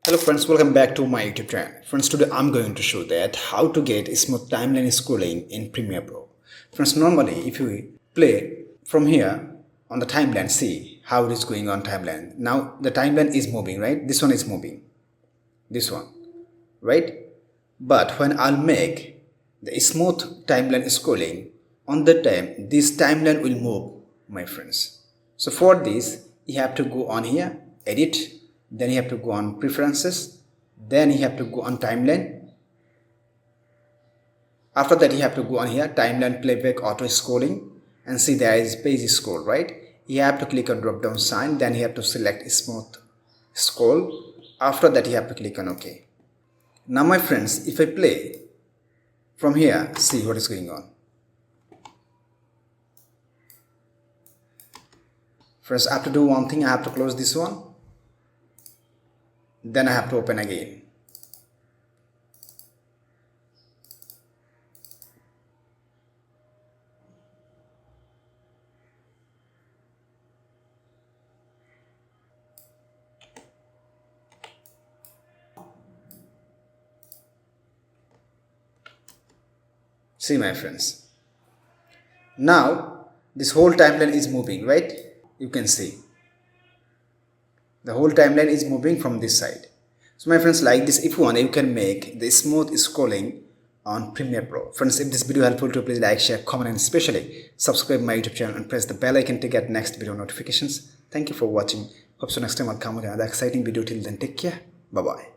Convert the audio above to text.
Hello friends, welcome back to my YouTube channel. Friends, today I'm going to show that how to get smooth timeline scrolling in Premiere Pro. Friends, normally if you play from here on the timeline, see how it is going on timeline. Now the timeline is moving, right? This one is moving. This one, right? But when I'll make the smooth timeline scrolling, on the time this timeline will move, my friends. So for this, you have to go on here, edit, then you have to go on preferences, then you have to go on timeline. After that you have to go on here, timeline playback auto scrolling, and see there is page scroll, right? You have to click on drop down sign, then you have to select smooth scroll. After that you have to click on OK. Now my friends, if I play from here, see what is going on. Friends, I have to do one thing. I have to close this one, then I have to open again. See my friends, now this whole timeline is moving, right? You can see the whole timeline is moving from this side. So my friends, like this, if you want, you can make the smooth scrolling on Premiere Pro. Friends, if this video helpful to you, please like, share, comment, and especially subscribe my YouTube channel and press the bell icon to get next video notifications. Thank you for watching. Hope so next time I'll come with another exciting video. Till then, take care. Bye bye.